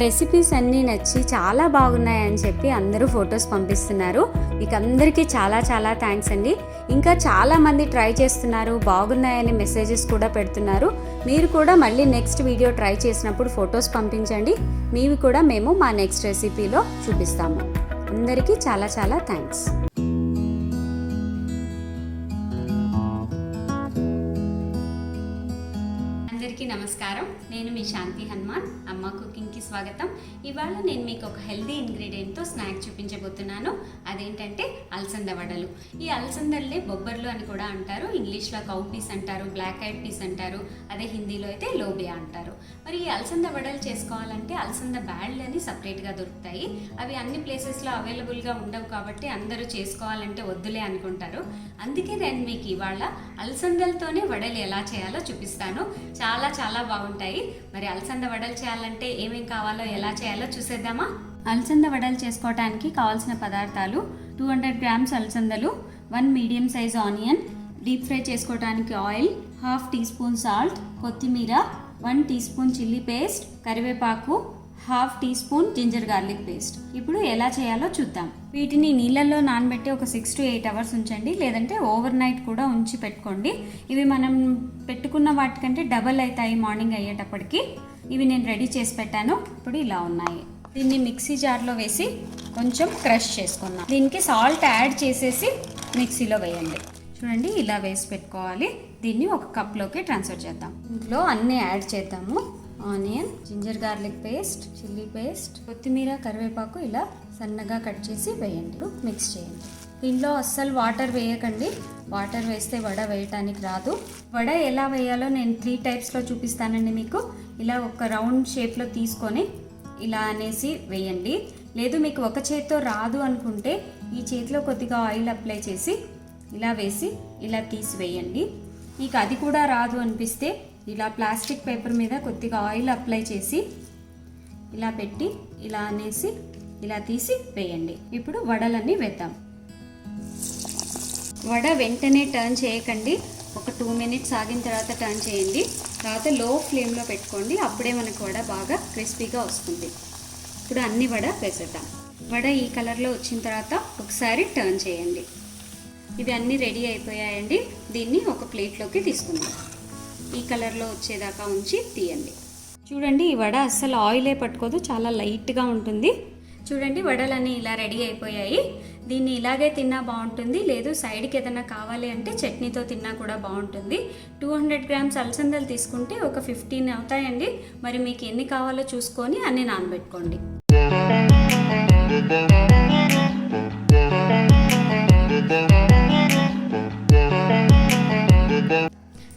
Recipes అన్నీ నచ్చి చాలా బాగున్నాయని చెప్పి అందరూ ఫొటోస్ పంపిస్తున్నారు. మీకు అందరికీ చాలా చాలా థ్యాంక్స్ అండి. ఇంకా చాలామంది ట్రై చేస్తున్నారు, బాగున్నాయని మెసేజెస్ కూడా పెడుతున్నారు. మీరు కూడా మళ్ళీ నెక్స్ట్ వీడియో ట్రై చేసినప్పుడు ఫొటోస్ పంపించండి. మీవి కూడా మేము మా నెక్స్ట్ రెసిపీలో చూపిస్తాము. అందరికీ చాలా చాలా థ్యాంక్స్. అందరికీ నమస్కారం. నేను మీ శాంతి హనుమాన్. అమ్మ కుకింగ్కి స్వాగతం. ఇవాళ నేను మీకు ఒక హెల్దీ ఇంగ్రీడియంట్తో స్నాక్ చూపించబోతున్నాను. అదేంటంటే అలసంద వడలు. ఈ అలసందల్ని బొబ్బర్లు అని కూడా అంటారు. ఇంగ్లీష్లో కౌ పీస్ అంటారు, బ్లాక్ ఐడ్ పీస్ అంటారు, అదే హిందీలో అయితే లోబియా అంటారు. మరి ఈ అలసంద వడలు చేసుకోవాలంటే అలసంద బ్యాళ్ళు అని సపరేట్గా దొరుకుతాయి. అవి అన్ని ప్లేసెస్లో అవైలబుల్గా ఉండవు కాబట్టి అందరూ చేసుకోవాలంటే వద్దులే అనుకుంటారు. అందుకే నేను మీకు ఇవాళ అలసందలతోనే వడలు ఎలా చేయాలో చూపిస్తాను. చాలా చాలా బాగుంటాయి. మరి అలసంద వడలు చేయాలంటే ఏమేం కావాలో ఎలా చేయాలో చూసేద్దామా? అలసంద వడలు చేసుకోవడానికి కావాల్సిన పదార్థాలు: 200 గ్రామ్స్ అలసందలు, 1 medium size onion, deep fry చేసుకోవడానికి ఆయిల్, 1/2 టీ స్పూన్ సాల్ట్, కొత్తిమీర, 1 టీ స్పూన్ చిల్లీ పేస్ట్, కరివేపాకు, 1/2 teaspoon ginger garlic paste. ఇప్పుడు ఎలా చేయాలో చూద్దాం. వీటిని నీళ్ళల్లో నానబెట్టి ఒక 6 to 8 అవర్స్ ఉంచండి, లేదంటే ఓవర్ నైట్ కూడా ఉంచి పెట్టుకోండి. ఇవి మనం పెట్టుకున్న వాటికంటే డబల్ అవుతాయి మార్నింగ్ అయ్యేటప్పటికి. ఇవి నేను రెడీ చేసి పెట్టాను. ఇప్పుడు ఇలా ఉన్నాయి. దీన్ని మిక్సీ జార్లో వేసి కొంచెం క్రష్ చేసుకున్నాం. దీనికి సాల్ట్ యాడ్ చేసేసి మిక్సీలో వేయండి. చూడండి, ఇలా వేసి పెట్టుకోవాలి. దీన్ని ఒక కప్లోకి ట్రాన్స్ఫర్ చేద్దాం. ఇంట్లో అన్నీ యాడ్ చేద్దాము. Onion, ginger garlic paste, chilli paste, కొత్తిమీర, కరివేపాకు ఇలా సన్నగా కట్ చేసి వేయండి. మిక్స్ చేయండి. దీంట్లో అస్సలు వాటర్ వేయకండి. వాటర్ వేస్తే వడ వేయటానికి రాదు. వడ ఎలా వేయాలో నేను 3 టైప్స్లో చూపిస్తానండి మీకు. ఇలా ఒక రౌండ్ షేప్లో తీసుకొని ఇలా అనేసి వేయండి. లేదు మీకు ఒక చేతితో రాదు అనుకుంటే ఈ చేతిలో కొద్దిగా ఆయిల్ అప్లై చేసి ఇలా వేసి ఇలా తీసి వేయండి. మీకు అది కూడా రాదు అనిపిస్తే ఇలా ప్లాస్టిక్ పేపర్ మీద కొద్దిగా ఆయిల్ అప్లై చేసి ఇలా పెట్టి ఇలా అనేసి ఇలా తీసి వేయండి. ఇప్పుడు వడలన్నీ వేద్దాం. వడ వెంటనే టర్న్ చేయకండి. ఒక 2 minutes ఆగిన తర్వాత టర్న్ చేయండి. తర్వాత లో ఫ్లేమ్లో పెట్టుకోండి. అప్పుడే మనకు వడ బాగా క్రిస్పీగా వస్తుంది. ఇప్పుడు అన్ని వడ వేసేద్దాం. వడ ఈ కలర్లో వచ్చిన తర్వాత ఒకసారి టర్న్ చేయండి. ఇవి అన్నీ రెడీ అయిపోయాయండి. దీన్ని ఒక ప్లేట్లోకి తీసుకుందాం. ఈ కలర్లో వచ్చేదాకా ఉంచి తీయండి. చూడండి, ఈ వడ అస్సలు ఆయిలే పట్టుకోదు, చాలా లైట్గా ఉంటుంది. చూడండి, వడలన్నీ ఇలా రెడీ అయిపోయాయి. దీన్ని ఇలాగే తిన్నా బాగుంటుంది, లేదు సైడ్కి ఏదైనా కావాలి అంటే చట్నీతో తిన్నా కూడా బాగుంటుంది. 200 గ్రామ్స్ అలసందలు తీసుకుంటే ఒక 15 అవుతాయండి. మరి మీకు ఎన్ని కావాలో చూసుకొని అన్ని నానబెట్టుకోండి.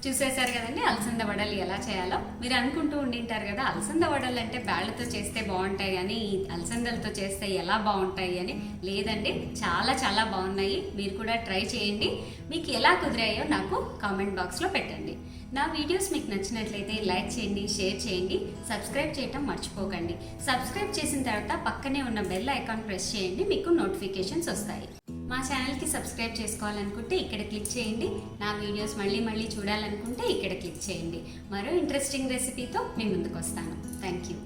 చూసేశారు కదండి అలసంద వడలు ఎలా చేయాలో. మీరు అనుకుంటూ ఉండింటారు కదా, అలసంద వడలు అంటే బ్యాళ్ళతో చేస్తే బాగుంటాయి అని, అలసందలతో చేస్తే ఎలా బాగుంటాయి అని. లేదండి, చాలా చాలా బాగున్నాయి. మీరు కూడా ట్రై చేయండి. మీకు ఎలా కుదిరాయో నాకు కామెంట్ బాక్స్లో పెట్టండి. నా వీడియోస్ మీకు నచ్చినట్లయితే లైక్ చేయండి, షేర్ చేయండి, సబ్స్క్రైబ్ చేయటం మర్చిపోకండి. సబ్స్క్రైబ్ చేసిన తర్వాత పక్కనే ఉన్న బెల్ ఐకాన్ ప్రెస్ చేయండి, మీకు నోటిఫికేషన్స్ వస్తాయి. మా ఛానల్కి సబ్స్క్రైబ్ చేసుకోవాలనుకుంటే ఇక్కడ క్లిక్ చేయండి. నా వీడియోస్ మళ్ళీ చూడాలనుకుంటే ఇక్కడ క్లిక్ చేయండి. మరో ఇంట్రెస్టింగ్ రెసిపీతో మీ ముందుకు వస్తాను. Thank you.